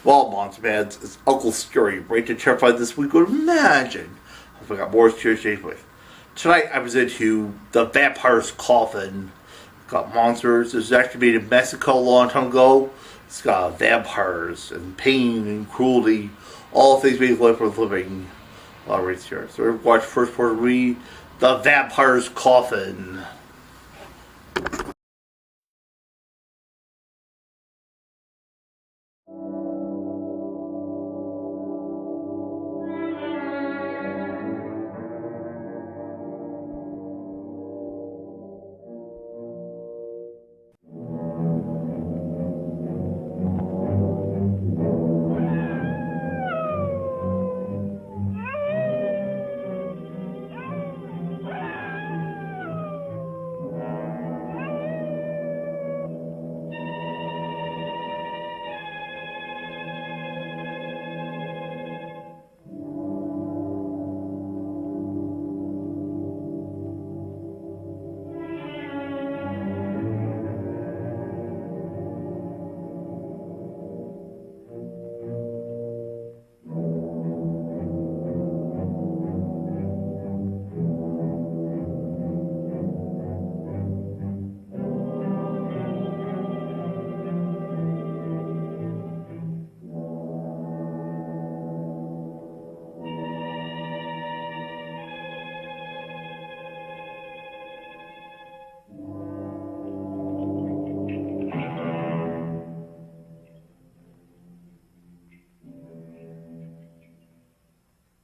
Well, Monster Fans, it's Uncle Scary, right to terrified this week would imagine. I forgot more scary shades with. Tonight I was into The Vampire's Coffin. Got monsters. It was actually made in Mexico a long time ago. It's got vampires and pain and cruelty. All things made life worth living. Right here. So we're watch first part of The Vampire's Coffin.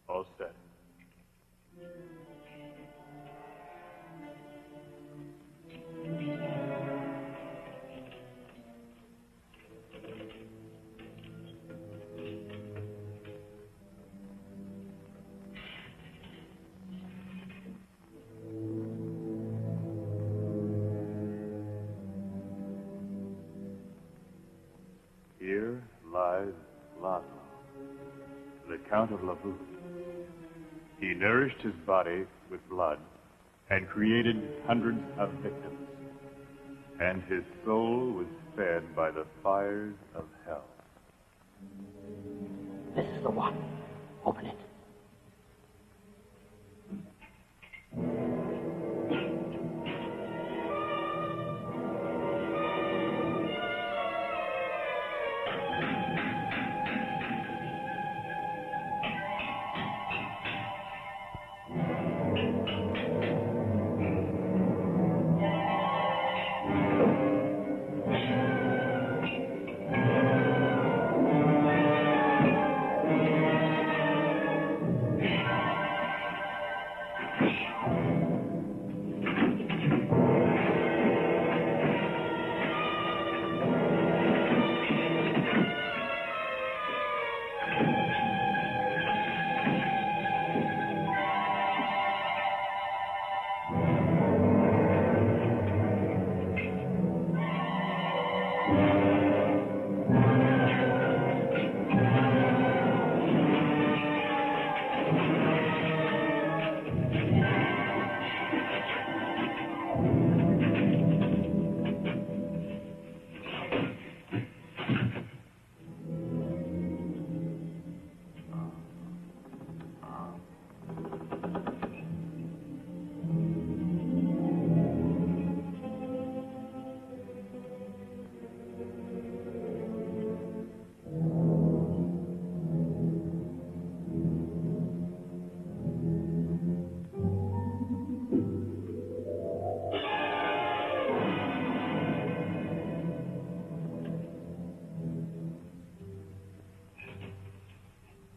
All set. Here lies Laszlo, the Count of Labut. He nourished his body with blood and created hundreds of victims. And his soul was fed by the fires of hell. This is the one. Open it.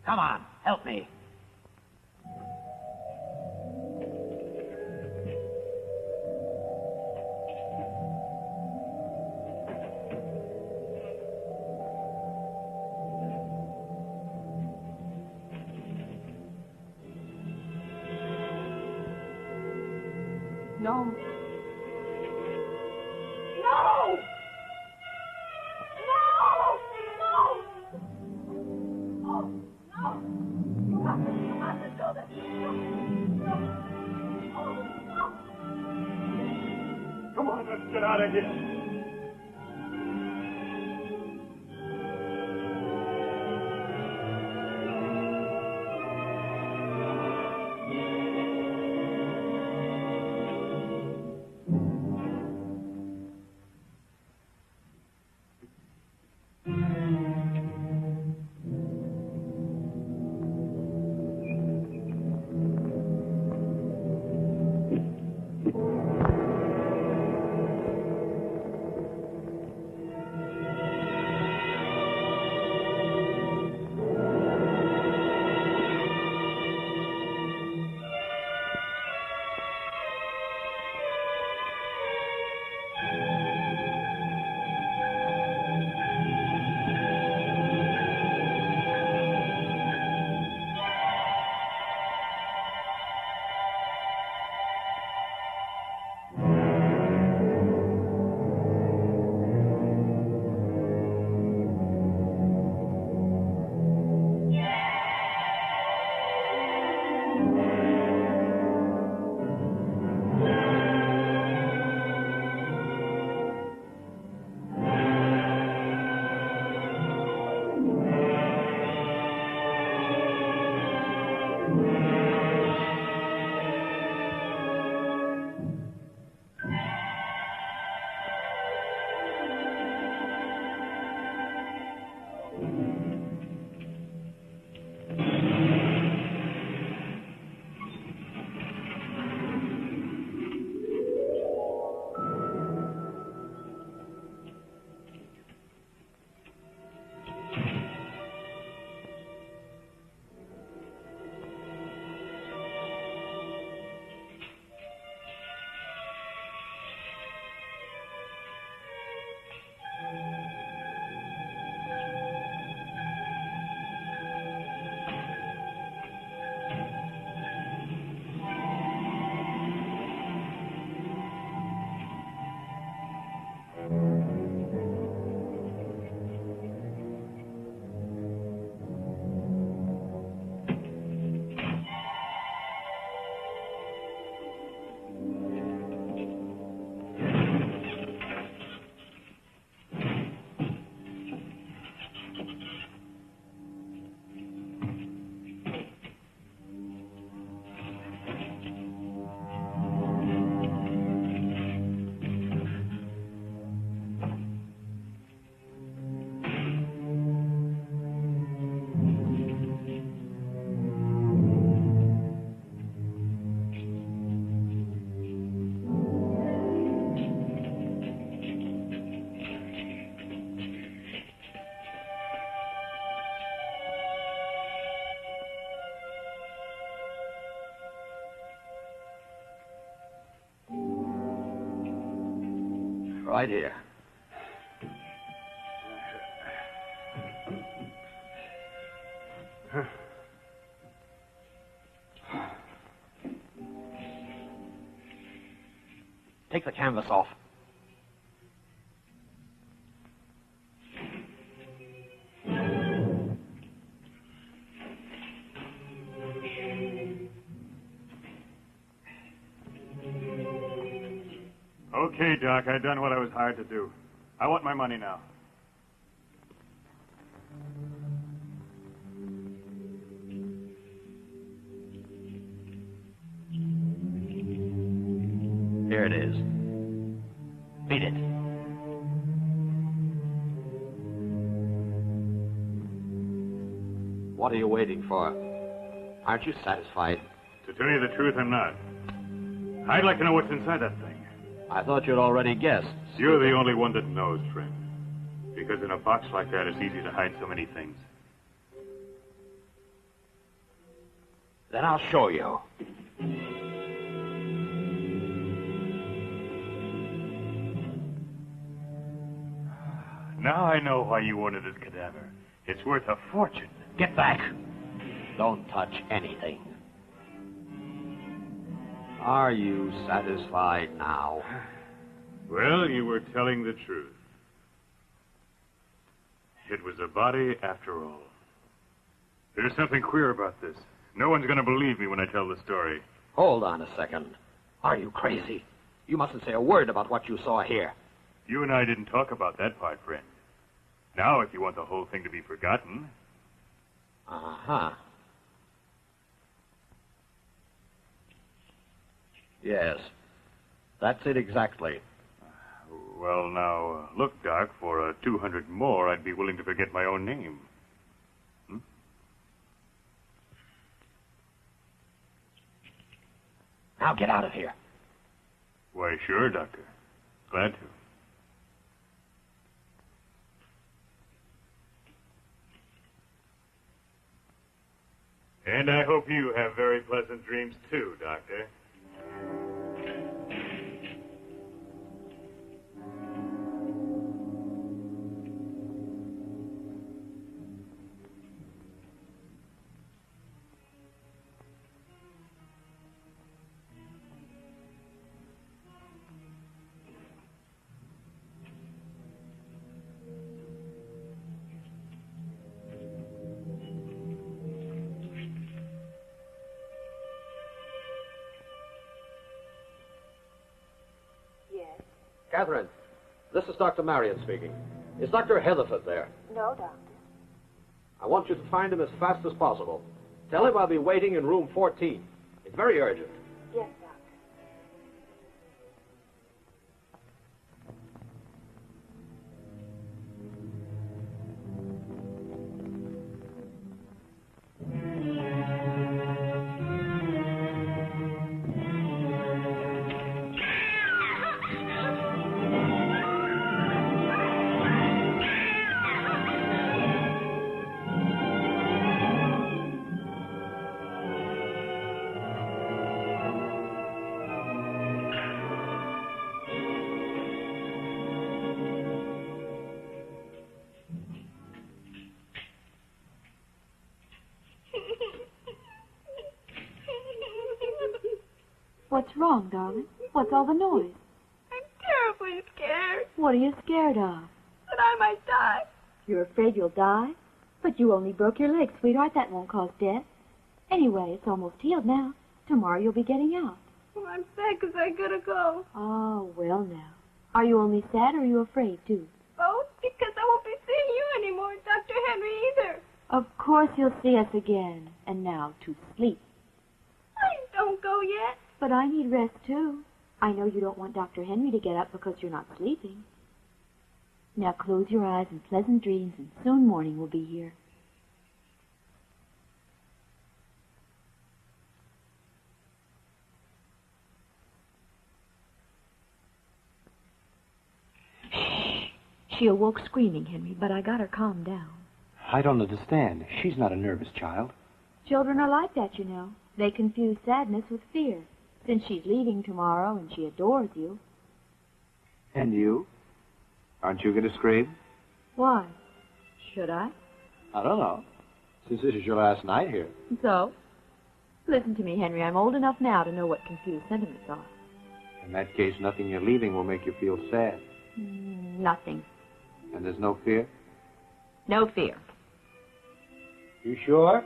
Come on, help me. No. No! Come on, let's get out of here. Right here. Take the canvas off. Okay, Doc, I've done what I was hired to do. I want my money now. Here it is. Beat it. What are you waiting for? Aren't you satisfied? To tell you the truth, I'm not. I'd like to know what's inside that thing. I thought you'd already guessed. You're the only one that knows, friend. Because in a box like that, it's easy to hide so many things. Then I'll show you. Now I know why you wanted this cadaver. It's worth a fortune. Get back. Don't touch anything. Are you satisfied now? Well, you were telling the truth. It was a body after all. There's something queer about this. No one's going to believe me when I tell the story. Hold on a second. Are you crazy? You mustn't say a word about what you saw here. You and I didn't talk about that part, friend. Now, if you want the whole thing to be forgotten... Uh-huh. Yes. That's it exactly. Well, now, look, Doc, for 200 more, I'd be willing to forget my own name. Hmm? Now get out of here. Why, sure, Doctor. Glad to. And I hope you have very pleasant dreams, too, Doctor. Catherine, this is Dr. Marion speaking. Is Dr. Heatherford there? No, Doctor. I want you to find him as fast as possible. Tell him I'll be waiting in room 14. It's very urgent. Yes, Doctor. What's wrong, darling? What's all the noise? I'm terribly scared What are you scared of? that I might die. You're afraid you'll die? But you only broke your leg, sweetheart. That won't cause death. Anyway, it's almost healed now. Tomorrow you'll be getting out. Well, I'm sad because I gotta go. Oh, well now. Are you only sad or are you afraid, too? Both because I won't be seeing you anymore, Dr. Henry, either. Of course you'll see us again. And now to sleep. Please don't go yet. But I need rest, too. I know you don't want Dr. Henry to get up because you're not sleeping. Now close your eyes in pleasant dreams, and soon morning will be here. She awoke screaming, Henry, but I got her calmed down. I don't understand. She's not a nervous child. Children are like that, you know. They confuse sadness with fear. Since she's leaving tomorrow and she adores you. And you? Aren't you going to scream? Why? Should I? I don't know. Since this is your last night here. So? Listen to me, Henry. I'm old enough now to know what confused sentiments are. In that case, nothing you're leaving will make you feel sad. Nothing. And there's no fear? No fear. You sure?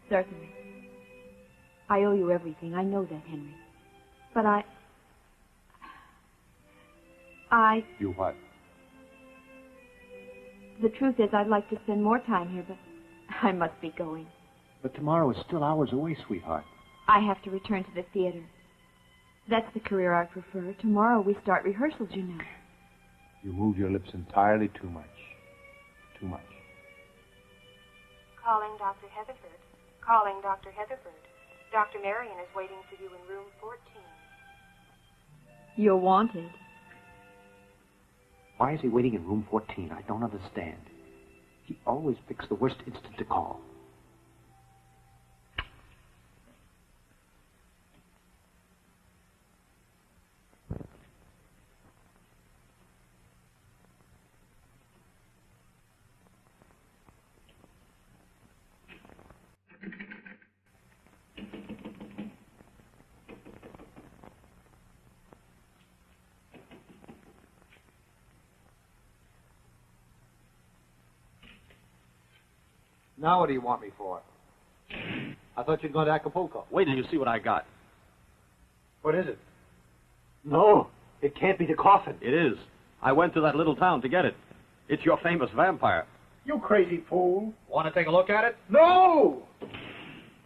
Certainly. I owe you everything. I know that, Henry. But You what? The truth is, I'd like to spend more time here, but I must be going. But tomorrow is still hours away, sweetheart. I have to return to the theater. That's the career I prefer. Tomorrow we start rehearsals, you know. You move your lips entirely too much. Too much. Calling Dr. Heatherford. Calling Dr. Heatherford. Dr. Marion is waiting for you in room 14. You're wanted. Why is he waiting in room 14? I don't understand. He always picks the worst instant to call. Now what do you want me for? I thought you'd gone to Acapulco. Wait till you see what I got. What is it? No, it can't be the coffin. It is. I went to that little town to get it. It's your famous vampire. You crazy fool. Want to take a look at it? No!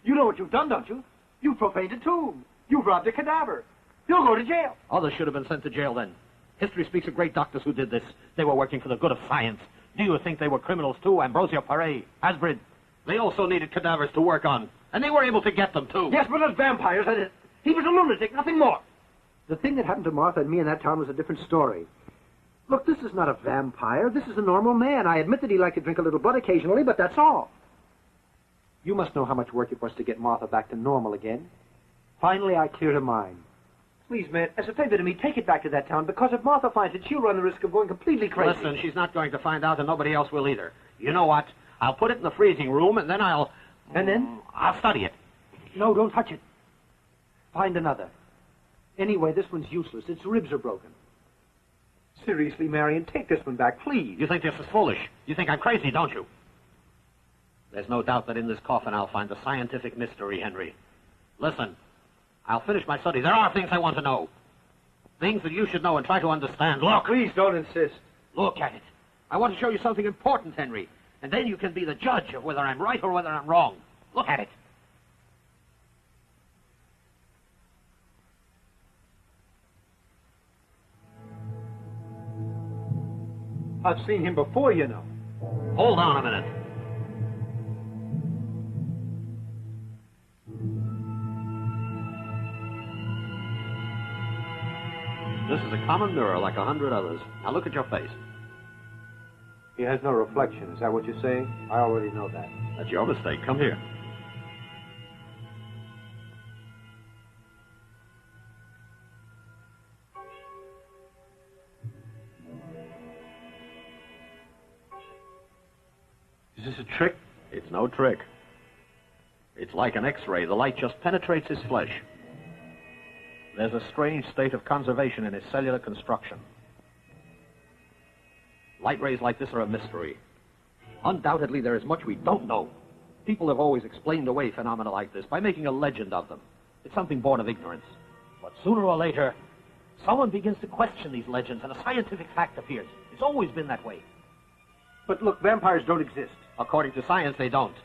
You know what you've done, don't you? You've profaned a tomb. You've robbed a cadaver. You'll go to jail. Others should have been sent to jail then. History speaks of great doctors who did this. They were working for the good of science. Do you think they were criminals too? Ambrosio Paré, Asbrid. They also needed cadavers to work on. And they were able to get them too. Yes, but as vampires, he was a lunatic, nothing more. The thing that happened to Martha and me in that town was a different story. Look, this is not a vampire. This is a normal man. I admit that he liked to drink a little blood occasionally, but that's all. You must know how much work it was to get Martha back to normal again. Finally, I cleared her mind. Please, man, as a favor to me, take it back to that town, because if Martha finds it, she'll run the risk of going completely crazy. Listen, she's not going to find out, and nobody else will either. You know what? I'll put it in the freezing room, and then I'll... And then? I'll study it. No, don't touch it. Find another. Anyway, this one's useless. Its ribs are broken. Seriously, Marion, take this one back, please. You think this is foolish? You think I'm crazy, don't you? There's no doubt that in this coffin I'll find the scientific mystery, Henry. Listen, I'll finish my study. There are things I want to know. Things that you should know and try to understand. Look! Please don't insist. Look at it. I want to show you something important, Henry. And then you can be the judge of whether I'm right or whether I'm wrong. Look at it. I've seen him before, you know. Hold on a minute. This is a common mirror like 100 others. Now look at your face. He has no reflection. Is that what you're saying? I already know that. That's your mistake. Come here. Is this a trick? It's no trick. It's like an X-ray. The light just penetrates his flesh. There's a strange state of conservation in his cellular construction. Light rays like this are a mystery. Undoubtedly, there is much we don't know. People have always explained away phenomena like this by making a legend of them. It's something born of ignorance. But sooner or later, someone begins to question these legends and a scientific fact appears. It's always been that way. But look, vampires don't exist. According to science, they don't.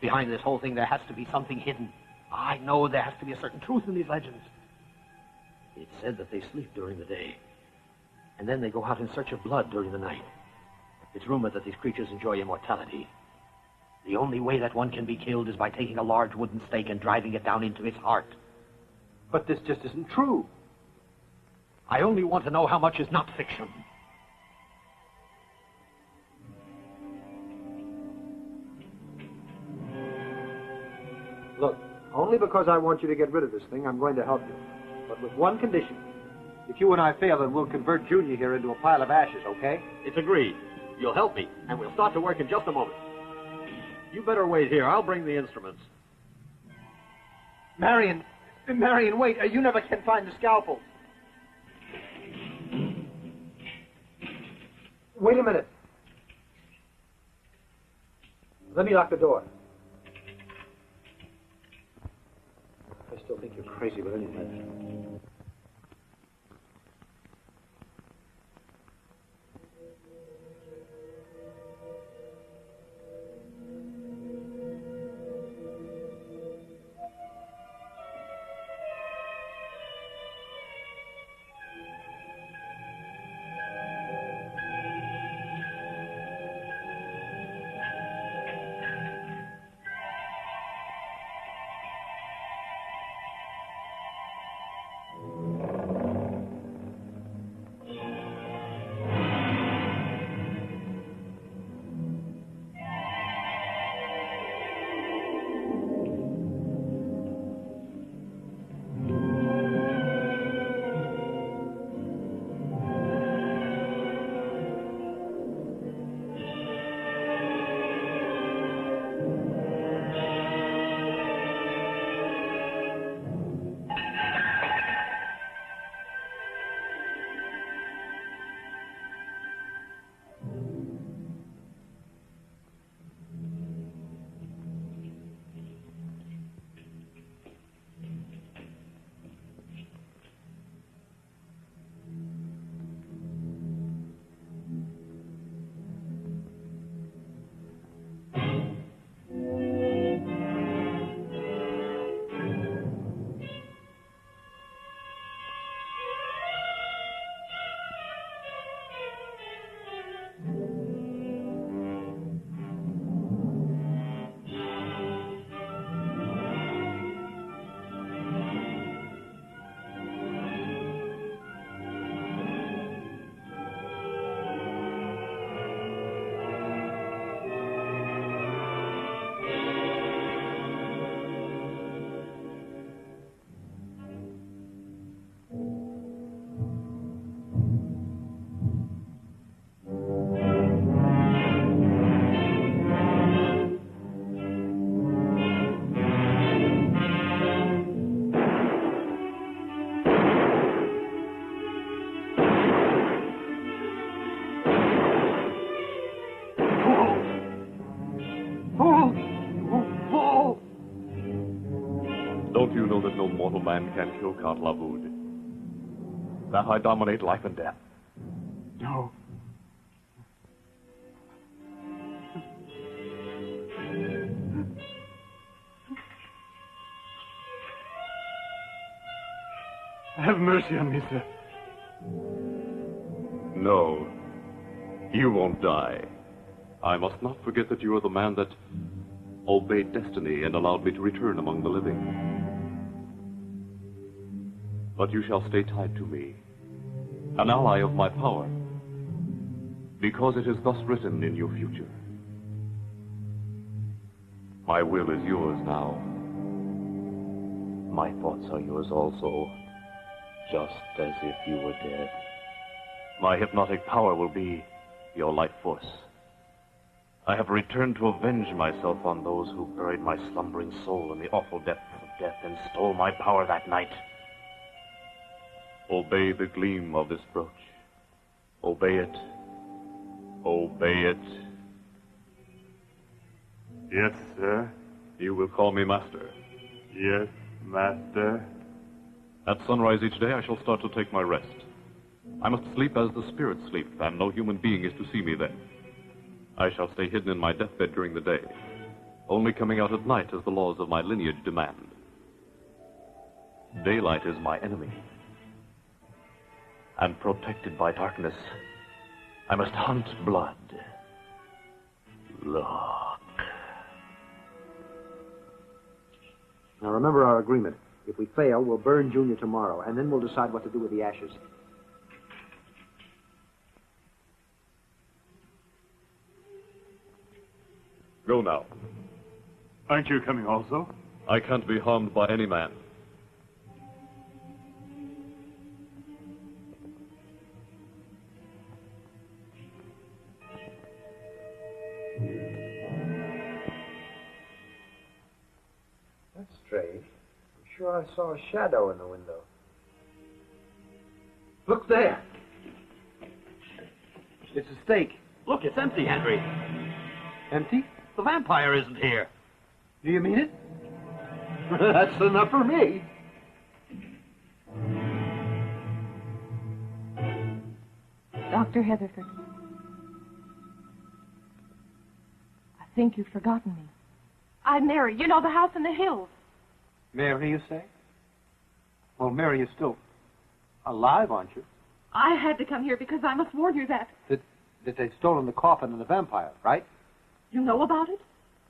Behind this whole thing, there has to be something hidden. I know there has to be a certain truth in these legends. It's said that they sleep during the day, and then they go out in search of blood during the night. It's rumored that these creatures enjoy immortality. The only way that one can be killed is by taking a large wooden stake and driving it down into his heart. But this just isn't true. I only want to know how much is not fiction. Look, only because I want you to get rid of this thing, I'm going to help you. But with one condition. If you and I fail, then we'll convert Junior here into a pile of ashes, okay? It's agreed. You'll help me, and we'll start to work in just a moment. You better wait here. I'll bring the instruments. Marion, wait. You never can find the scalpel. Wait a minute. Let me lock the door. I still think you're crazy, but anyway. Don't you know that no mortal man can kill Count Lavud? That I dominate life and death. No. Have mercy on me, sir. No. You won't die. I must not forget that you are the man that obeyed destiny and allowed me to return among the living. But you shall stay tied to me, an ally of my power, because it is thus written in your future. My will is yours now. My thoughts are yours also, just as if you were dead. My hypnotic power will be your life force. I have returned to avenge myself on those who buried my slumbering soul in the awful depths of death and stole my power that night. Obey the gleam of this brooch. Obey it. Obey it. Yes, sir. You will call me master. Yes, master. At sunrise each day, I shall start to take my rest. I must sleep as the spirits sleep, and no human being is to see me then. I shall stay hidden in my deathbed during the day, only coming out at night as the laws of my lineage demand. Daylight is my enemy, and protected by darkness, I must hunt blood. Look. Now remember our agreement. If we fail, we'll burn Junior tomorrow, and then we'll decide what to do with the ashes. Go now. Aren't you coming also? I can't be harmed by any man. sure I saw a shadow in the window. Look there. It's a stake. Look, it's empty, Henry. Empty? The vampire isn't here. Do you mean it? That's enough for me. Dr. Heatherford, I think you've forgotten me. I'm Mary. You know, the house in the hills. Mary, you say? Well, Mary, you're still alive, aren't you? I had to come here because I must warn you that. That they've stolen the coffin and the vampire, right? You know about it?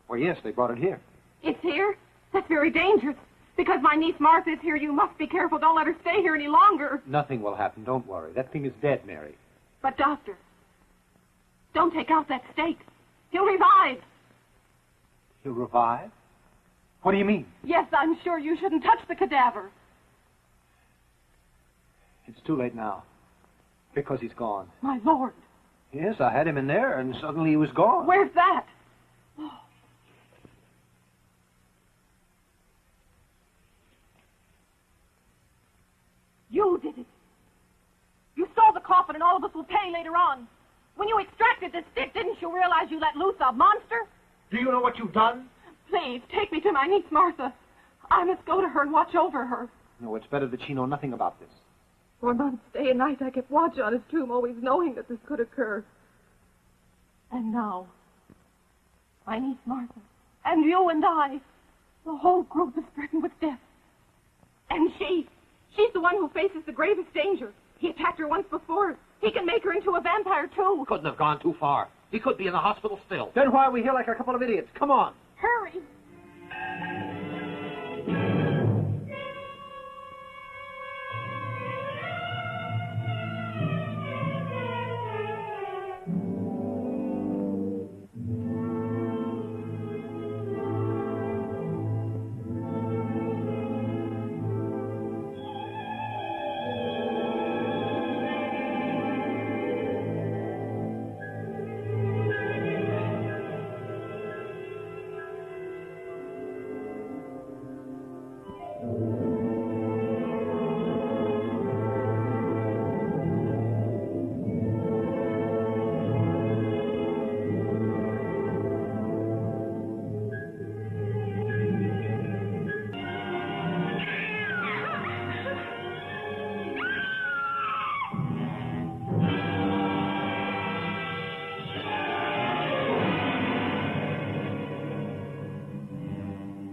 Well, yes, they brought it here. It's here? That's very dangerous. Because my niece Martha is here, you must be careful. Don't let her stay here any longer. Nothing will happen. Don't worry. That thing is dead, Mary. But, Doctor, don't take out that stake. He'll revive. He'll revive? What do you mean? Yes, I'm sure you shouldn't touch the cadaver. It's too late now. Because he's gone. My Lord. Yes, I had him in there, and suddenly he was gone. Where's that? Oh. You did it. You stole the coffin, and all of us will pay later on. When you extracted the stick, didn't you realize you let loose a monster? Do you know what you've done? Please, take me to my niece Martha. I must go to her and watch over her. No, it's better that she know nothing about this. For months, day and night, I kept watch on his tomb, always knowing that this could occur. And now, my niece Martha, and you and I, the whole group is threatened with death. And she's the one who faces the gravest danger. He attacked her once before. He can make her into a vampire, too. Couldn't have gone too far. He could be in the hospital still. Then why are we here like a couple of idiots? Come on. Hurry.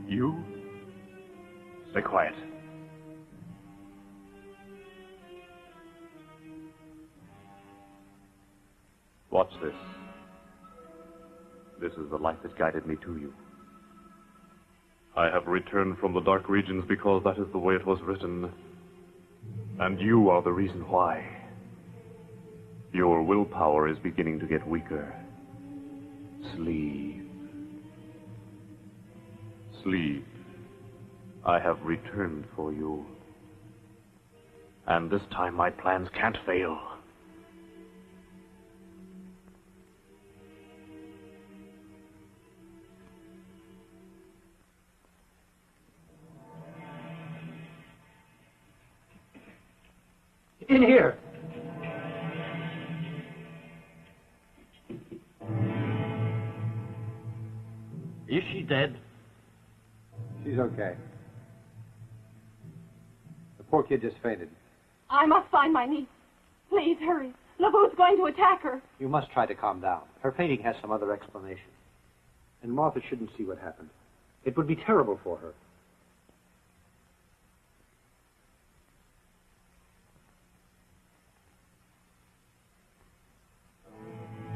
You? Stay quiet. Watch this. This is the light that guided me to you. I have returned from the dark regions because that is the way it was written. And you are the reason why. Your willpower is beginning to get weaker. Sleep. Sleep. I have returned for you. And this time my plans can't fail. In here. Is she dead? She's okay. The poor kid just fainted. I must find my niece. Please, hurry. Labu's going to attack her. You must try to calm down. Her fainting has some other explanation. And Martha shouldn't see what happened. It would be terrible for her.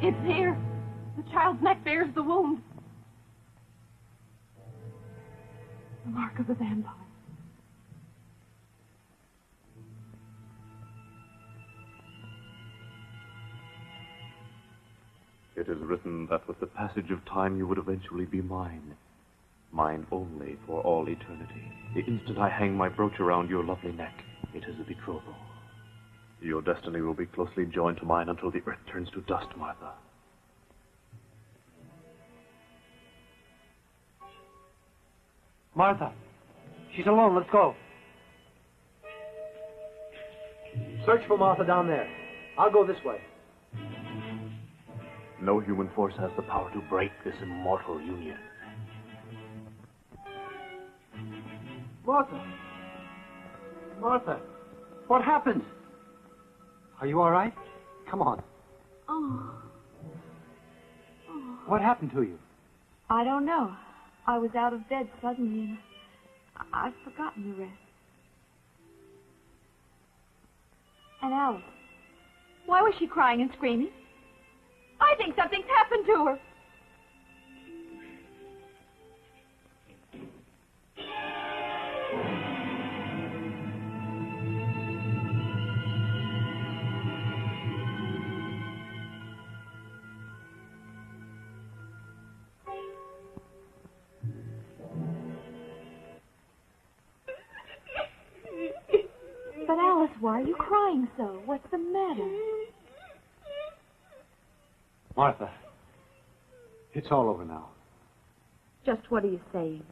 It's here. The child's neck bears the wound. The mark of the vampire. It is written that with the passage of time you would eventually be mine. Mine only for all eternity. The instant I hang my brooch around your lovely neck, it is a betrothal. Your destiny will be closely joined to mine until the earth turns to dust, Martha. Martha, She's alone. Let's go. Search for Martha down there. I'll go this way. No human force has the power to break this immortal union. Martha! Martha! What happened? Are you all right? Come on. Oh. What happened to you? I don't know. I was out of bed suddenly and I've forgotten the rest. And Alice, why was she crying and screaming? I think something's happened to her. But Alice, why are you crying so? What's the matter? Martha, it's all over now. Just what are you saying?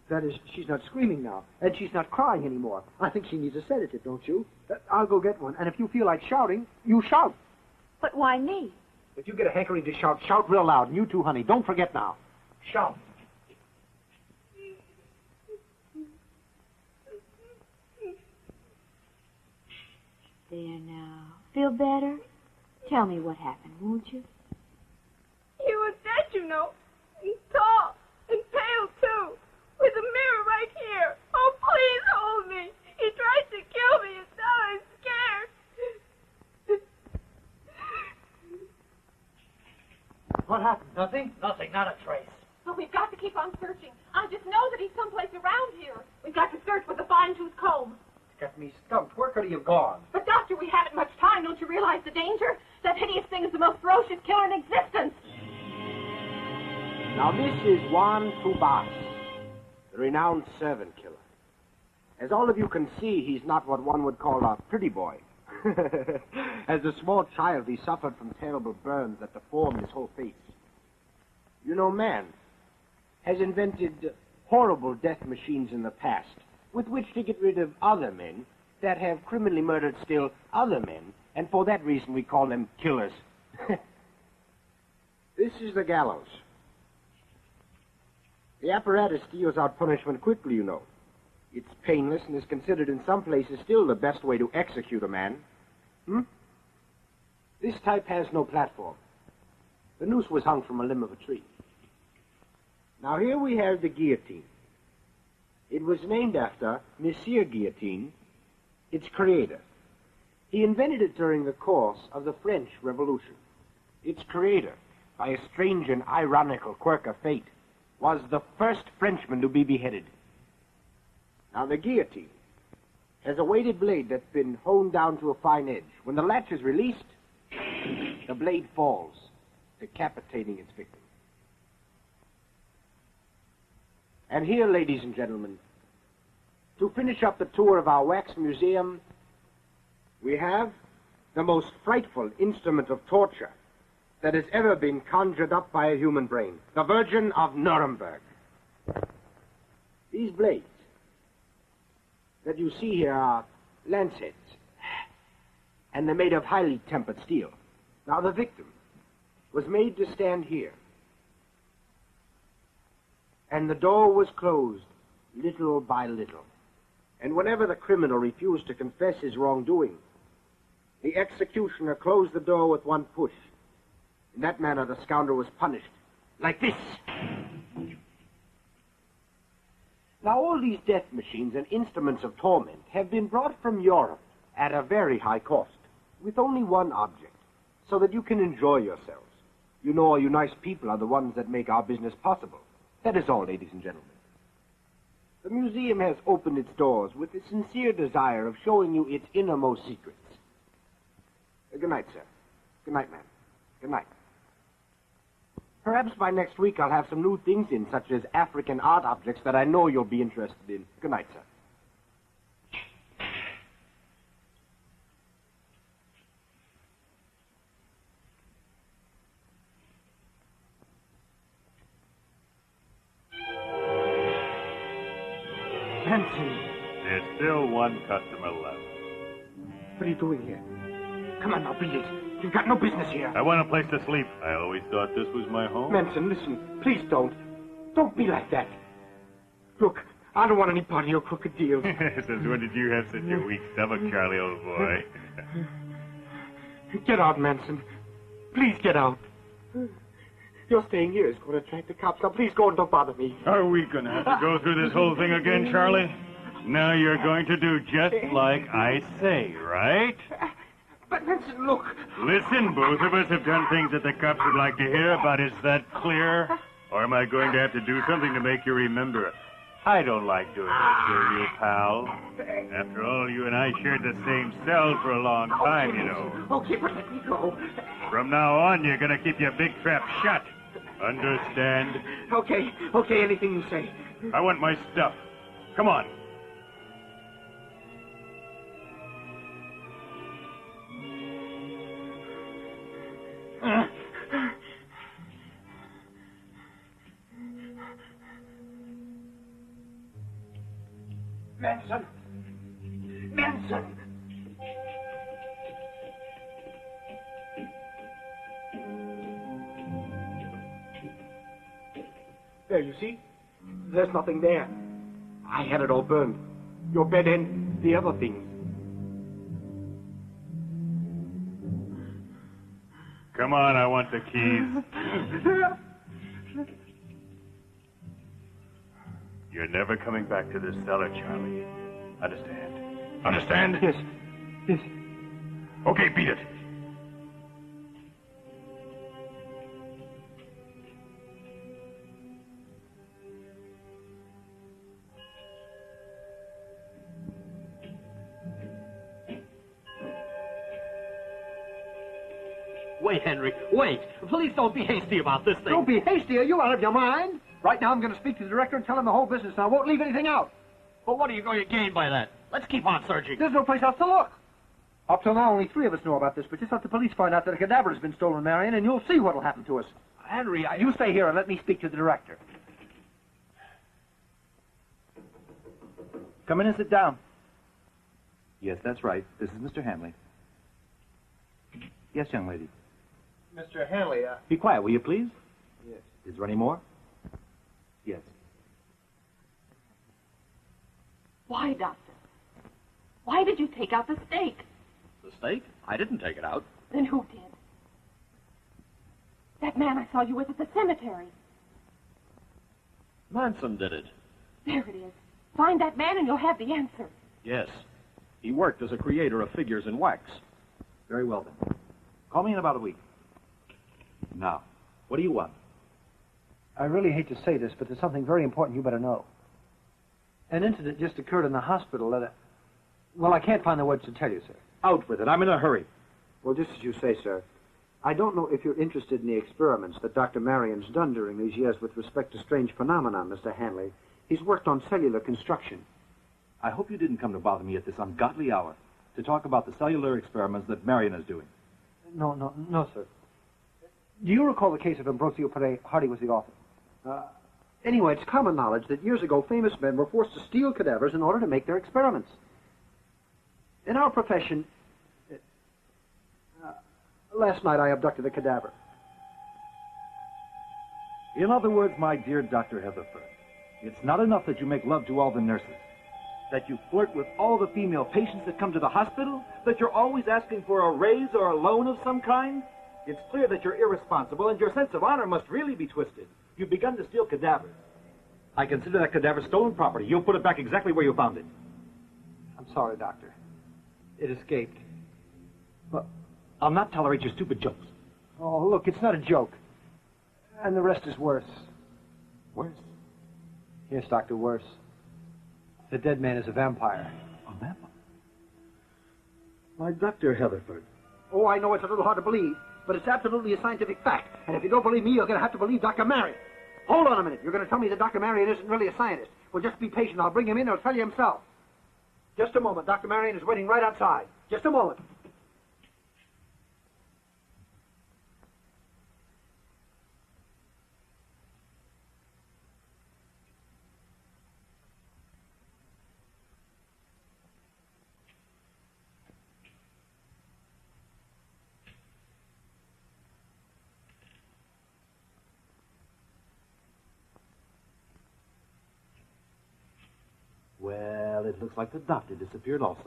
That is, she's not screaming now, and she's not crying anymore. I think she needs a sedative, don't you? I'll go get one, and if you feel like shouting, you shout. But why me? If you get a hankering to shout, shout real loud. And you too, honey. Don't forget now. Shout. There now. Feel better? Tell me what happened, won't you? He was dead, you know. And tall and pale, too. With a mirror right here. Oh, please hold me. He tried to kill me, and now I'm scared. What happened? Nothing? Nothing, not a trace. But we've got to keep on searching. I just know that he's someplace around here. We've got to search with a fine-tooth comb. Got me stumped. Where could he have gone? But, Doctor, we haven't much time. Don't you realize the danger? That hideous thing is the most ferocious killer in existence. Now, this is Juan Tubas, the renowned servant killer. As all of you can see, he's not what one would call a pretty boy. As a small child, he suffered from terrible burns that deformed his whole face. You know, man has invented horrible death machines in the past with which to get rid of other men that have criminally murdered still other men, and for that reason we call them killers. This is the gallows. The apparatus deals out punishment quickly, you know. It's painless and is considered in some places still the best way to execute a man. This type has no platform. The noose was hung from a limb of a tree. Now here we have the guillotine. It was named after Monsieur Guillotine, its creator. He invented it during the course of the French Revolution. Its creator, by a strange and ironical quirk of fate, was the first Frenchman to be beheaded. Now the guillotine has a weighted blade that's been honed down to a fine edge. When the latch is released, the blade falls, decapitating its victim. And here, ladies and gentlemen, to finish up the tour of our wax museum, we have the most frightful instrument of torture that has ever been conjured up by a human brain, the Virgin of Nuremberg. These blades that you see here are lancets, and they're made of highly tempered steel. Now, the victim was made to stand here, and the door was closed little by little. And whenever the criminal refused to confess his wrongdoing, the executioner closed the door with one push. In that manner, the scoundrel was punished, like this. Now, all these death machines and instruments of torment have been brought from Europe at a very high cost, with only one object, so that you can enjoy yourselves. You know, all you nice people are the ones that make our business possible. That is all, ladies and gentlemen. The museum has opened its doors with the sincere desire of showing you its innermost secrets. Good night, sir. Good night, ma'am. Good night. Perhaps by next week I'll have some new things in, such as African art objects that I know you'll be interested in. Good night, sir. Manson. There's still one customer left. What are you doing here? Come on now, beat it. You've got no business here. I want a place to sleep. I always thought this was my home. Manson, listen. Please don't. Don't be like that. Look, I don't want any part of your crooked deals. Since when did you have such a weak stomach, Charlie, old boy? Get out, Manson. Please get out. Your staying here is going to attract the cops. Now, please go and don't bother me. Are we going to have to go through this whole thing again, Charlie? Now you're going to do just like I say, right? But, Manson, look. Listen, both of us have done things that the cops would like to hear about. Is that clear? Or am I going to have to do something to make you remember? I don't like doing this to you, pal. After all, you and I shared the same cell for a long time, you know. Okay, but let me go. From now on, you're going to keep your big trap shut. Understand? Okay, anything you say. I want my stuff. Come on. Manson! Manson! There, you see? There's nothing there. I had it all burned. Your bed and the other things. Come on, I want the keys. You're never coming back to this cellar, Charlie. Understand? Understand? Yes. Okay, beat it. Wait, Henry, wait. Please don't be hasty about this thing. Don't be hasty. Are you out of your mind? Right now, I'm going to speak to the director and tell him the whole business, and I won't leave anything out. But what are you going to gain by that? Let's keep on searching. There's no place else to look. Up till now, only 3 of us know about this, but just let the police find out that a cadaver has been stolen, Marion, and you'll see what'll happen to us. Henry, You stay here and let me speak to the director. Come in and sit down. Yes, that's right. This is Mr. Hanley. Yes, young lady. Mr. Hanley, Be quiet, will you, please? Yes. Is there any more? Yes. Why, Doctor? Why did you take out the stake? the stake? I didn't take it out. Then who did? That man I saw you with at the cemetery. Manson did it. There it is. Find that man and you'll have the answer. Yes. He worked as a creator of figures in wax. Very well, then. Call me in about a week. Now, what do you want? I really hate to say this, but there's something very important you better know. An incident just occurred in the hospital that... Well, I can't find the words to tell you, sir. Out with it. I'm in a hurry. Well, just as you say, sir. I don't know if you're interested in the experiments that Dr. Marion's done during these years with respect to strange phenomena, Mr. Hanley. He's worked on cellular construction. I hope you didn't come to bother me at this ungodly hour to talk about the cellular experiments that Marion is doing. No, sir. Do you recall the case of Ambrosio Pere? Hardy was the author. Anyway, it's common knowledge that years ago famous men were forced to steal cadavers in order to make their experiments. In our profession, last night I abducted a cadaver. In other words, my dear Dr. Heatherford, it's not enough that you make love to all the nurses, that you flirt with all the female patients that come to the hospital, that you're always asking for a raise or a loan of some kind. It's clear that you're irresponsible, and your sense of honor must really be twisted. You've begun to steal cadavers. I consider that cadaver stolen property. You'll put it back exactly where you found it. I'm sorry, Doctor. It escaped. But I'll not tolerate your stupid jokes. Oh, look, it's not a joke. And the rest is worse. Worse? Yes, Doctor, worse. The dead man is a vampire. A vampire? My Dr. Heatherford. Oh, I know it's a little hard to believe, but it's absolutely a scientific fact. And if you don't believe me, you're going to have to believe Dr. Marion. Hold on a minute. You're going to tell me that Dr. Marion isn't really a scientist. Well, just be patient. I'll bring him in. He'll tell you himself. Just a moment. Dr. Marion is waiting right outside. Just a moment. Well, it looks like the doctor disappeared also.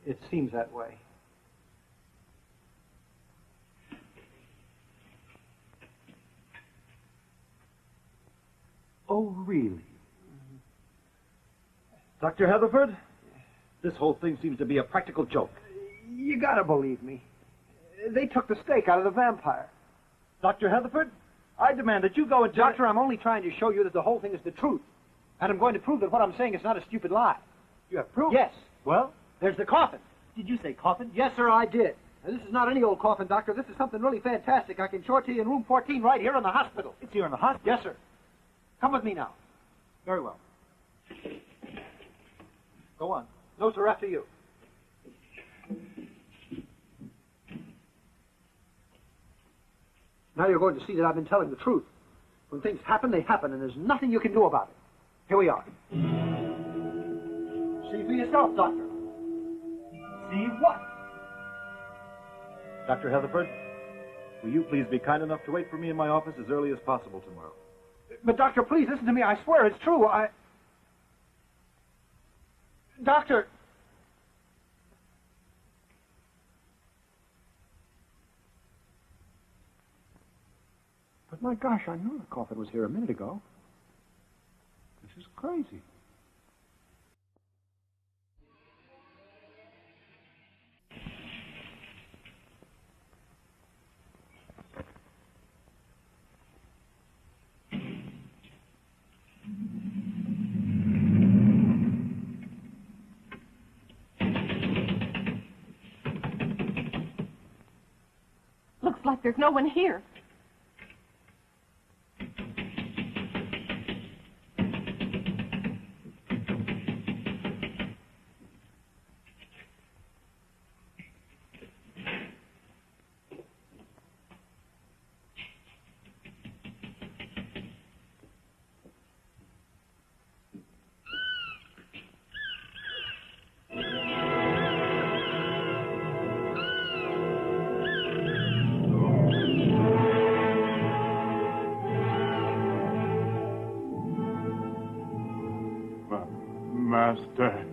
It seems that way. Oh, really? Dr. Heatherford, this whole thing seems to be a practical joke. You gotta believe me. They took the steak out of the vampire. Dr. Heatherford, I demand that you go and... Doctor, I'm only trying to show you that the whole thing is the truth. And I'm going to prove that what I'm saying is not a stupid lie. You have proof? Yes. Well? There's the coffin. Did you say coffin? Yes, sir, I did. Now, this is not any old coffin, Doctor. This is something really fantastic. I can show it to you in room 14 right here in the hospital. It's here in the hospital? Yes, sir. Come with me now. Very well. Go on. No, sir, after you. Now you're going to see that I've been telling the truth. When things happen, they happen, and there's nothing you can do about it. Here we are. See for yourself, Doctor. See what? Dr. Heatherford, will you please be kind enough to wait for me in my office as early as possible tomorrow? But, Doctor, please listen to me. I swear it's true. Doctor! But my gosh, I knew the coffin was here a minute ago. This is crazy. Looks like there's no one here. Master.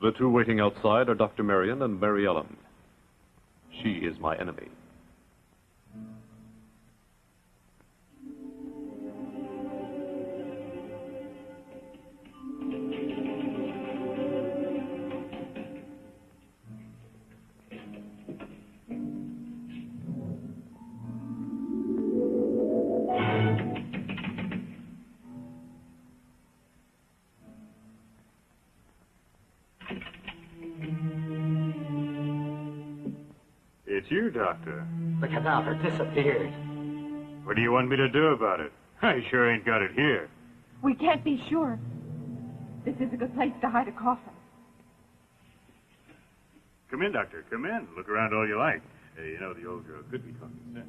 The two waiting outside are Dr. Marion and Mary Ellen. She is my enemy. It's you, Doctor. The cadaver disappeared. What do you want me to do about it? I sure ain't got it here. We can't be sure. This is a good place to hide a coffin. Come in, Doctor. Come in. Look around all you like. You know, the old girl could be talking sense.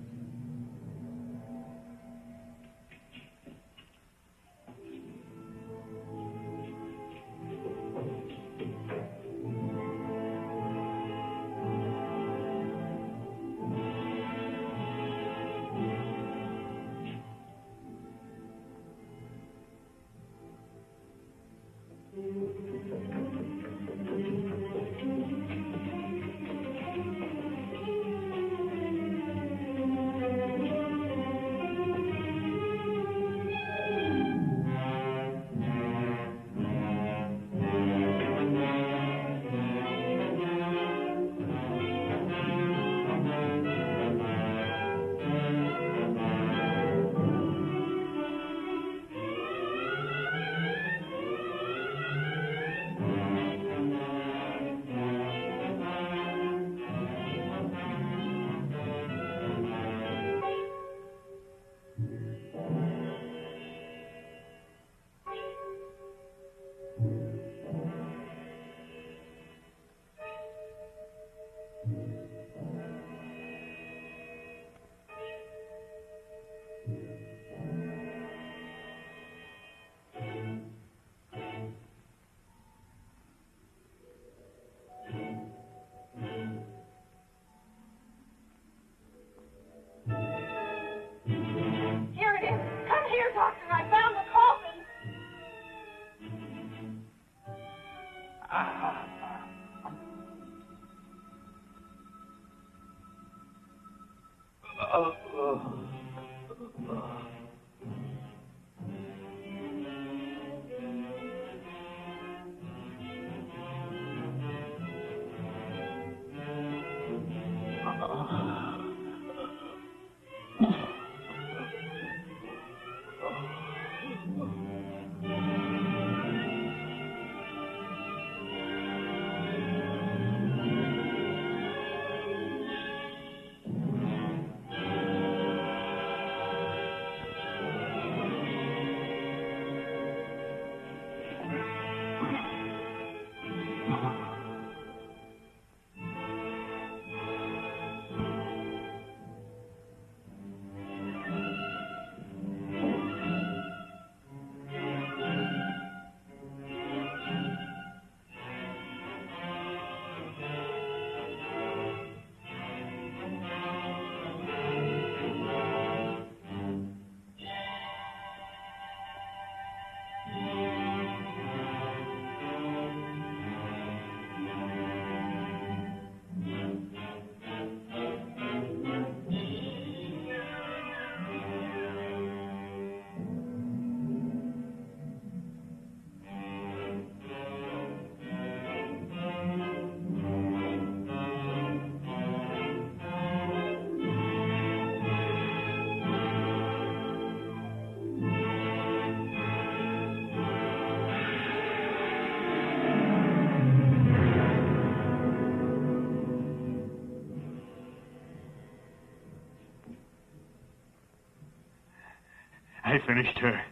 I finished her.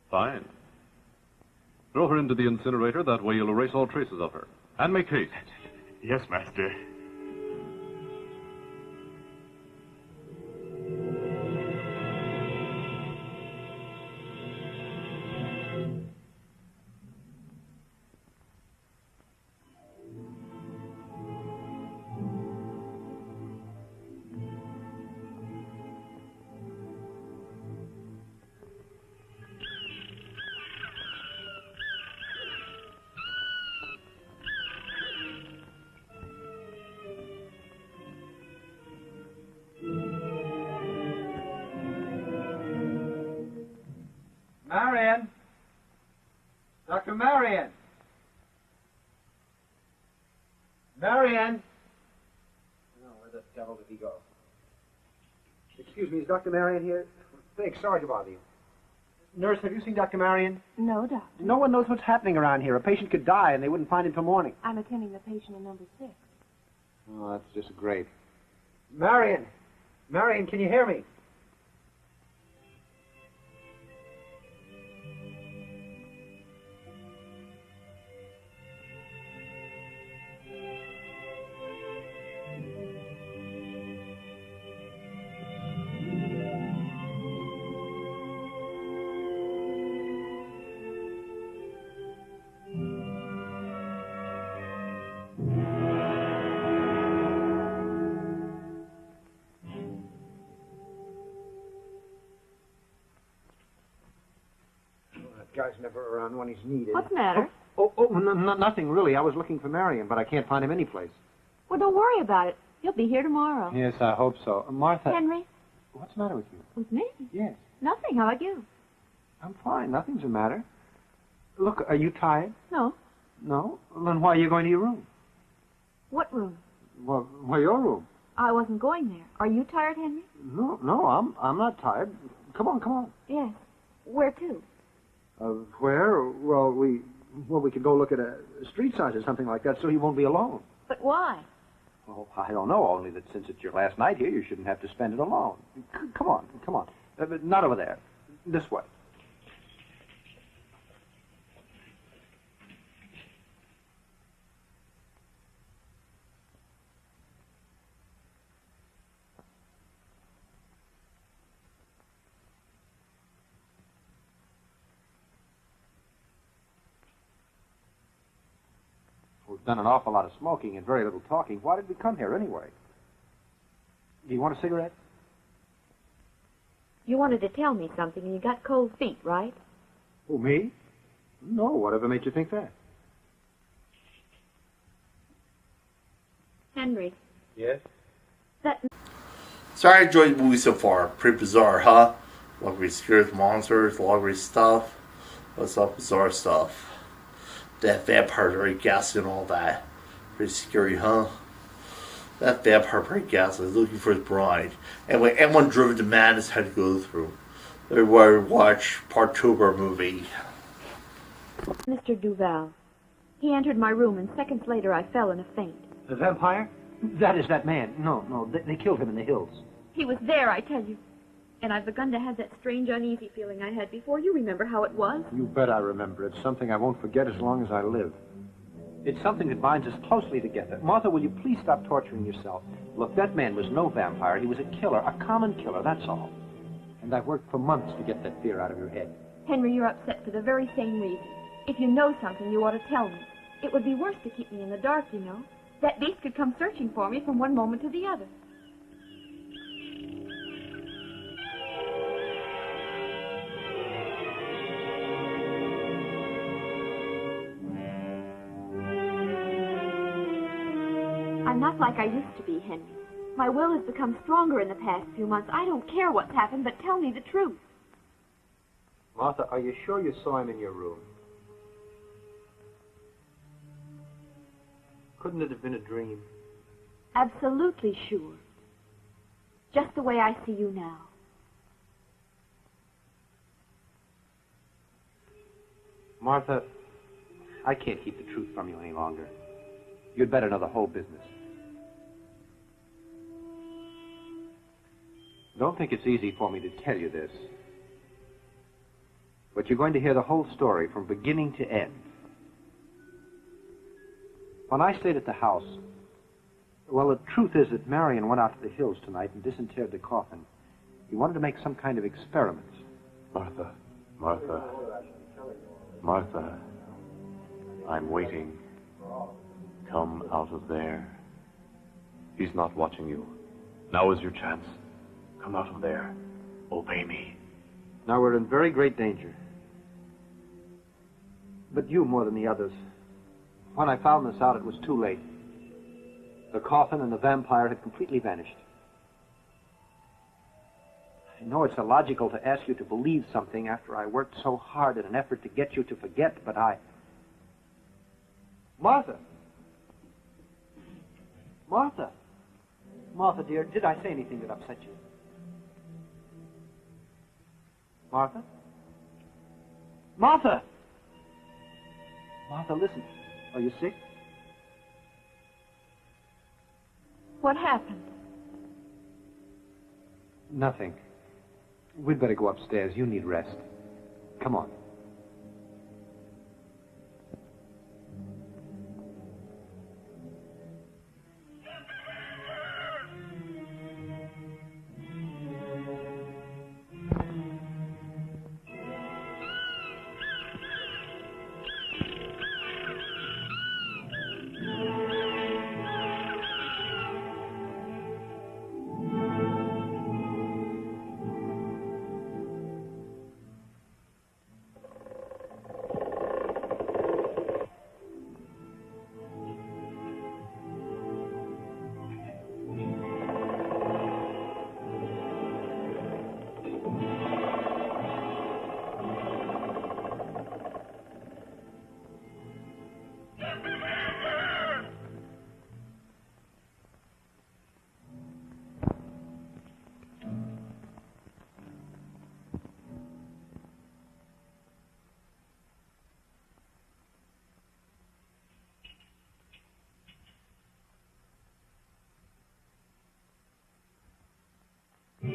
Fine. Throw her into the incinerator. That way you'll erase all traces of her. And make haste. Yes, Master. Marion! Dr. Marion! Marion! Oh, where the devil did he go? Excuse me, is Dr. Marion here? Thanks, sorry to bother you. Nurse, have you seen Dr. Marion? No, doctor. No one knows what's happening around here. A patient could die and they wouldn't find him till morning. I'm attending the patient in number 6. Oh, that's just great. Marion! Marion, can you hear me? Guy's never around when he's needed. What's the matter? Nothing really. I was looking for Marion, but I can't find him anyplace. Well, don't worry about it. He'll be here tomorrow. Yes, I hope so. Martha. Henry? What's the matter with you? With me? Yes. Nothing. How about you? I'm fine. Nothing's the matter. Look, are you tired? No. No? Then why are you going to your room? What room? Well, your room. I wasn't going there. Are you tired, Henry? No, I'm not tired. Come on. Yes. Where to? Where? Well, we could go look at a street sign or something like that so he won't be alone. But why? Well, I don't know, only that since it's your last night here, you shouldn't have to spend it alone. Come on. But not over there. This way. We've done an awful lot of smoking and very little talking. Why did we come here anyway? Do you want a cigarette? You wanted to tell me something and you got cold feet, right? Who, me? No, whatever made you think that? Henry. Yes? That... So I enjoyed the movie so far. Pretty bizarre, huh? A lot of great scares, monsters, a lot of great stuff. What's up, bizarre stuff? That vampire very ghastly and all that. Pretty scary, huh? That vampire very ghastly, looking for his bride. And when anyone driven to madness had to go through. Everybody watch part 2 of our movie. Mr. Duval. He entered my room, and seconds later I fell in a faint. The vampire? That is that man. No, they killed him in the hills. He was there, I tell you. And I've begun to have that strange, uneasy feeling I had before. You remember how it was? You bet I remember. It's something I won't forget as long as I live. It's something that binds us closely together. Martha, will you please stop torturing yourself? Look, that man was no vampire. He was a killer, a common killer, that's all. And I've worked for months to get that fear out of your head. Henry, you're upset for the very same reason. If you know something, you ought to tell me. It would be worse to keep me in the dark, you know. That beast could come searching for me from one moment to the other. I'm not like I used to be, Henry. My will has become stronger in the past few months. I don't care what's happened, but tell me the truth. Martha, are you sure you saw him in your room? Couldn't it have been a dream? Absolutely sure. Just the way I see you now. Martha, I can't keep the truth from you any longer. You'd better know the whole business. Don't think it's easy for me to tell you this. But you're going to hear the whole story from beginning to end. When I stayed at the house, well, the truth is that Marion went out to the hills tonight and disinterred the coffin. He wanted to make some kind of experiment. Martha, I'm waiting. Come out of there. He's not watching you. Now is your chance. Come out of there. Obey me. Now we're in very great danger. But you more than the others. When I found this out, it was too late. The coffin and the vampire had completely vanished. I know it's illogical to ask you to believe something after I worked so hard in an effort to get you to forget, but Martha! Martha! Martha, dear, did I say anything that upset you? Martha? Martha! Martha, listen. Are you sick? What happened? Nothing. We'd better go upstairs. You need rest. Come on.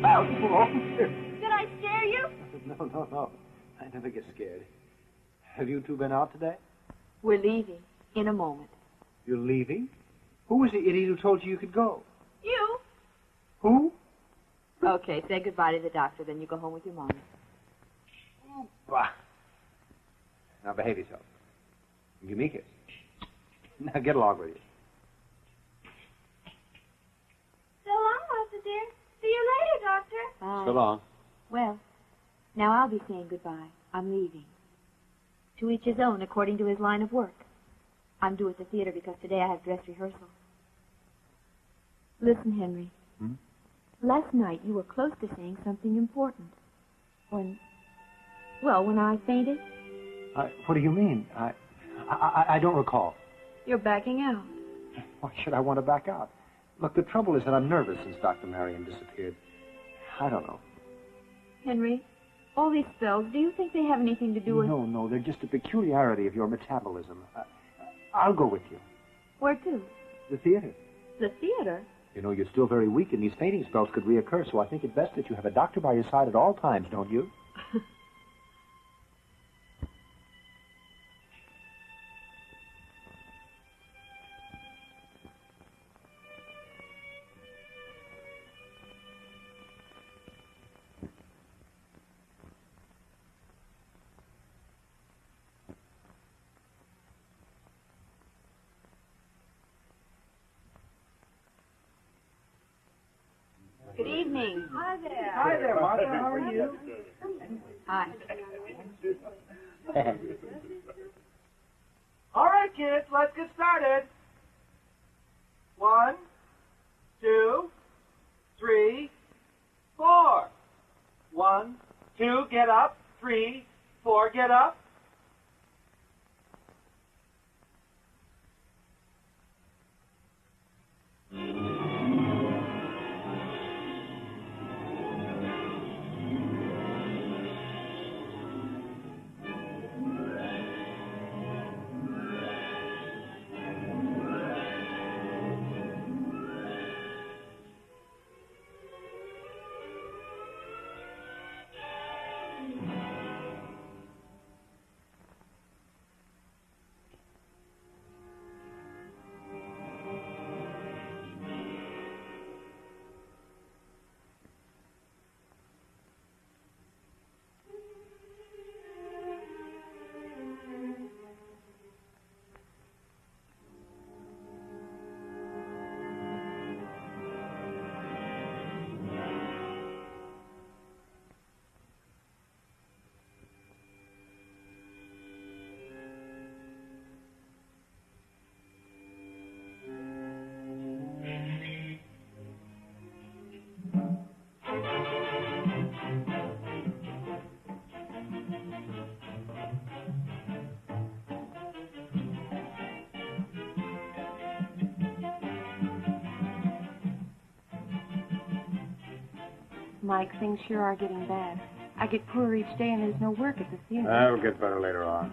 Did I scare you? No. I never get scared. Have you two been out today? We're leaving in a moment. You're leaving? Who was the idiot who told you could go? You? Who? Okay, say goodbye to the doctor, then you go home with your mom. Oh, bah. Now behave yourself. Give me a kiss. Now get along with you. So long, Martha, dear. See you later, Doctor. Bye. So long. Well, now I'll be saying goodbye. I'm leaving. To each his own, according to his line of work. I'm due at the theater because today I have dress rehearsal. Listen, Henry. Last night you were close to saying something important. When I fainted. What do you mean? I don't recall. You're backing out. Why should I want to back out? Look, the trouble is that I'm nervous since Dr. Marion disappeared. I don't know. Henry, all these spells, do you think they have anything to do with... No, they're just a peculiarity of your metabolism. I'll go with you. Where to? The theater. The theater? You know, you're still very weak, and these fainting spells could reoccur, so I think it best that you have a doctor by your side at all times, don't you? Good evening. Hi there. Hi there, Martha. How are you? Hi. All right, kids, let's get started. 1, 2, 3, 4. 1, 2, get up. 3, 4, get up. Mike, things sure are getting bad. I get poorer each day and there's no work at the theater. That'll get better later on.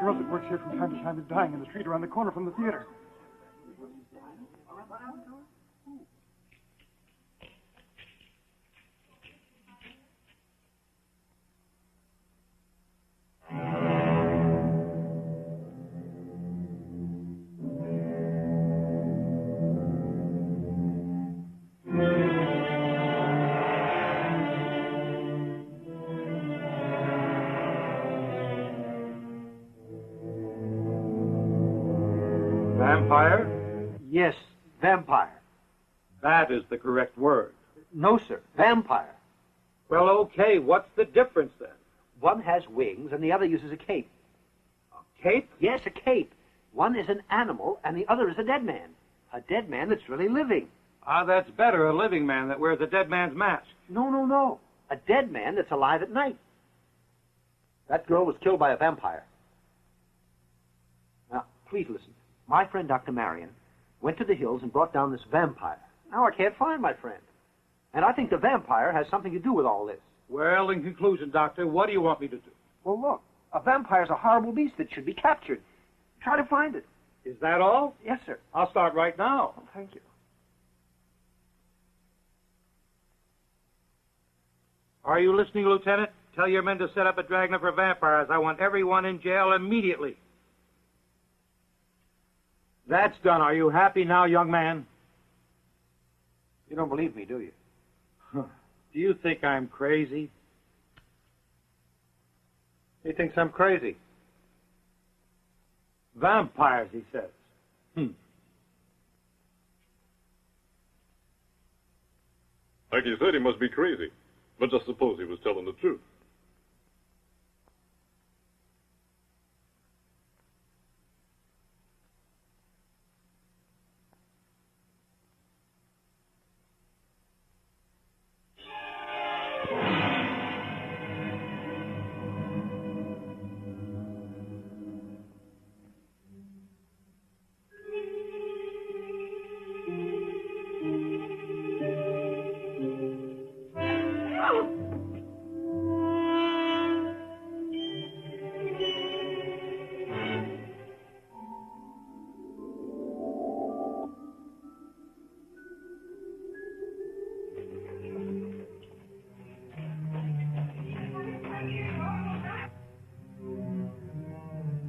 girl that works here from time to time is dying in the street around the corner from the theater. Vampire? Yes, vampire. That is the correct word. No, sir, vampire. Well, okay, what's the difference then? One has wings and the other uses a cape. A cape? Yes, a cape. One is an animal and the other is a dead man. A dead man that's really living. Ah, that's better, a living man that wears a dead man's mask. No. A dead man that's alive at night. That girl was killed by a vampire. Now, please listen. My friend Dr. Marion went to the hills and brought down this vampire. Now I can't find my friend. And I think the vampire has something to do with all this. Well, in conclusion, Doctor, what do you want me to do? Well, look, a vampire's a horrible beast that should be captured. Try to find it. Is that all? Yes, sir. I'll start right now. Oh, thank you. Are you listening, Lieutenant? Tell your men to set up a dragnet for vampires. I want everyone in jail immediately. That's done. Are you happy now, young man? You don't believe me, do you? Do you think I'm crazy? He thinks I'm crazy. Vampires, he says. Like he said, he must be crazy. But just suppose he was telling the truth.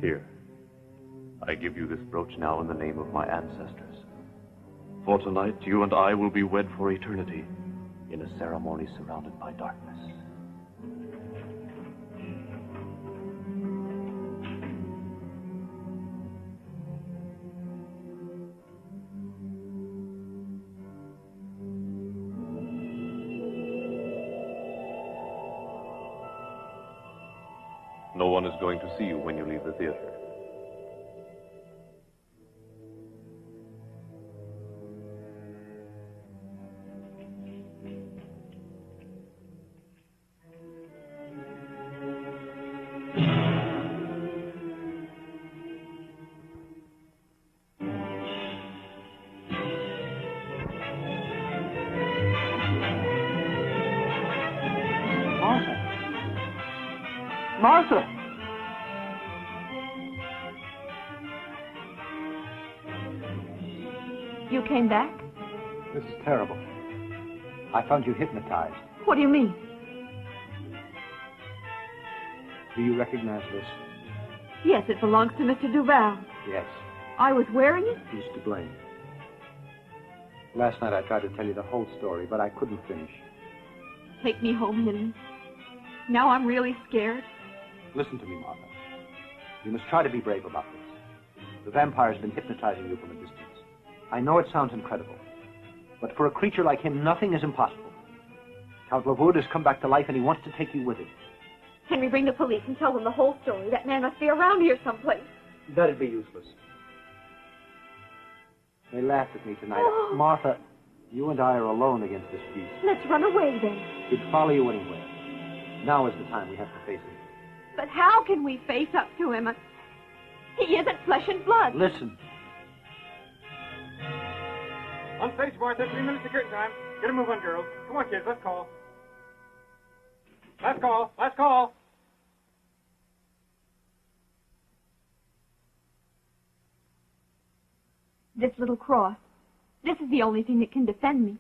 Here, I give you this brooch now in the name of my ancestors. For tonight, you and I will be wed for eternity in a ceremony surrounded by darkness. No one is going to see you when you leave the theater. Martha! You came back? This is terrible. I found you hypnotized. What do you mean? Do you recognize this? Yes, it belongs to Mr. Duval. Yes. I was wearing it? He's to blame. Last night I tried to tell you the whole story, but I couldn't finish. Take me home, Henry. Now I'm really scared. Listen to me, Martha. You must try to be brave about this. The vampire's been hypnotizing you from a distance. I know it sounds incredible, but for a creature like him, nothing is impossible. Count LaVourde has come back to life, and he wants to take you with him. Henry, bring the police and tell them the whole story. That man must be around here someplace. That'd be useless. They laughed at me tonight. Oh. Martha, you and I are alone against this beast. Let's run away, then. He'd follow you anywhere. Now is the time we have to face him. But how can we face up to him? He isn't flesh and blood. Listen. On stage, Martha. 3 minutes to curtain time. Get a move on, girls. Come on, kids. Let's call. Last call. Last call. This little cross. This is the only thing that can defend me.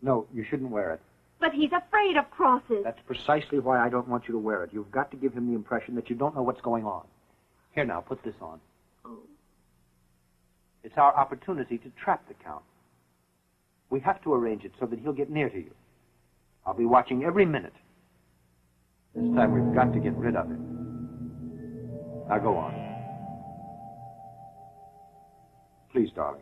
No, you shouldn't wear it. But he's afraid of crosses. That's precisely why I don't want you to wear it. You've got to give him the impression that you don't know what's going on. Here now, put this on. Oh. It's our opportunity to trap the Count. We have to arrange it so that he'll get near to you. I'll be watching every minute. This time we've got to get rid of him. Now go on. Please, darling.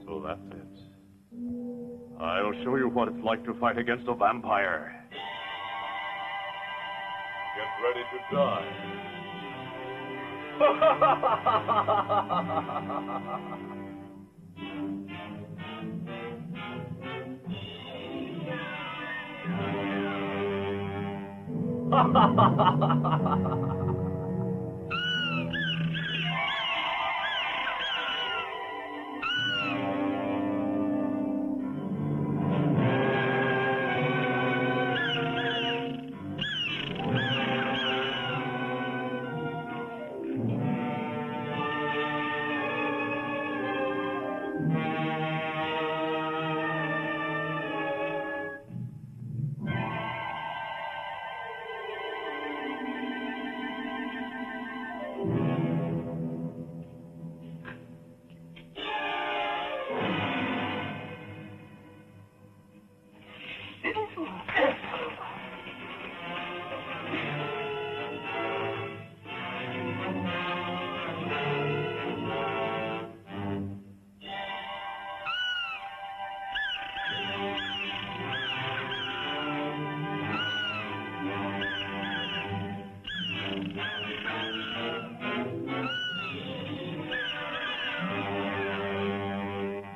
So that's it. I'll show you what it's like to fight against a vampire. Get ready to die.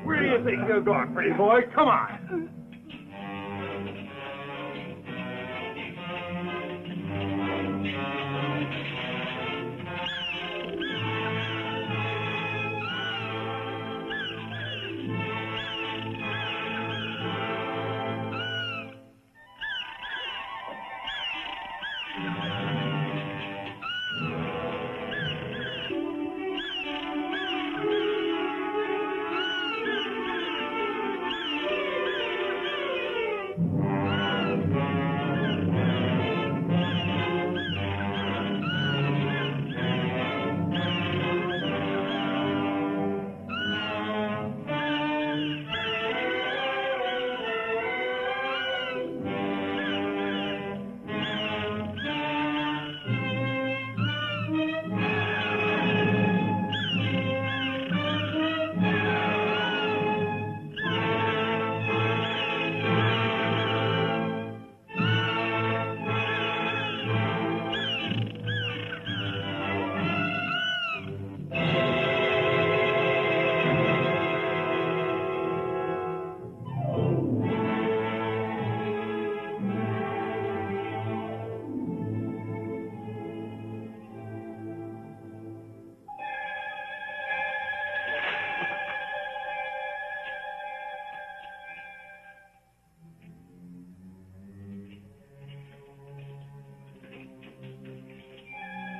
Where do you think you're going, pretty boy? Come on.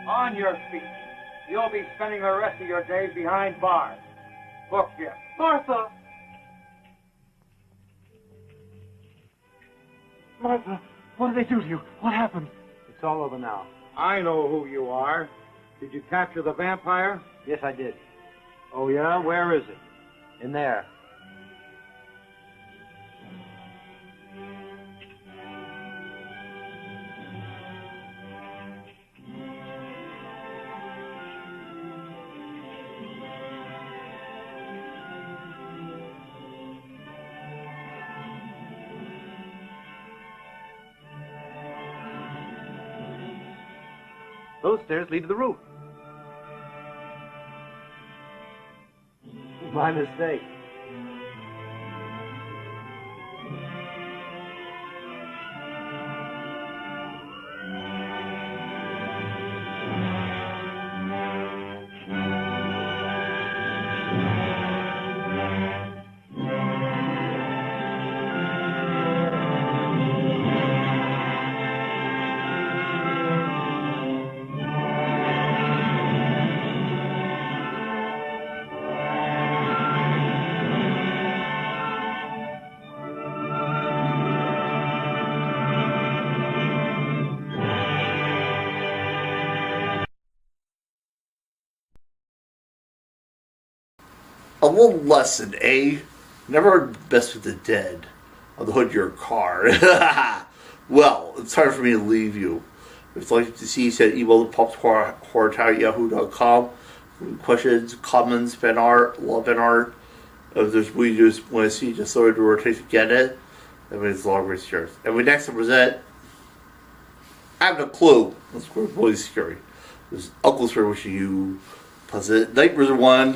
On your feet. You'll be spending the rest of your days behind bars. Book you. Martha! Martha, what did they do to you? What happened? It's all over now. I know who you are. Did you capture the vampire? Yes, I did. Oh, yeah? Where is it? In there. Those stairs lead to the roof. My mistake. A little lesson, eh? Never mess with the dead on the hood of your car. Well, it's time for me to leave you. If you'd like to see, send email to popshorror@yahoo.com. Questions, comments, fan art, love fan art. If there's what you just want to see, just throw it to rotation to get it. I mean, it's long range yours. And we next present, I have no clue. That's really scary. There's Uncle Scary wishing you pleasant nightmares, everyone.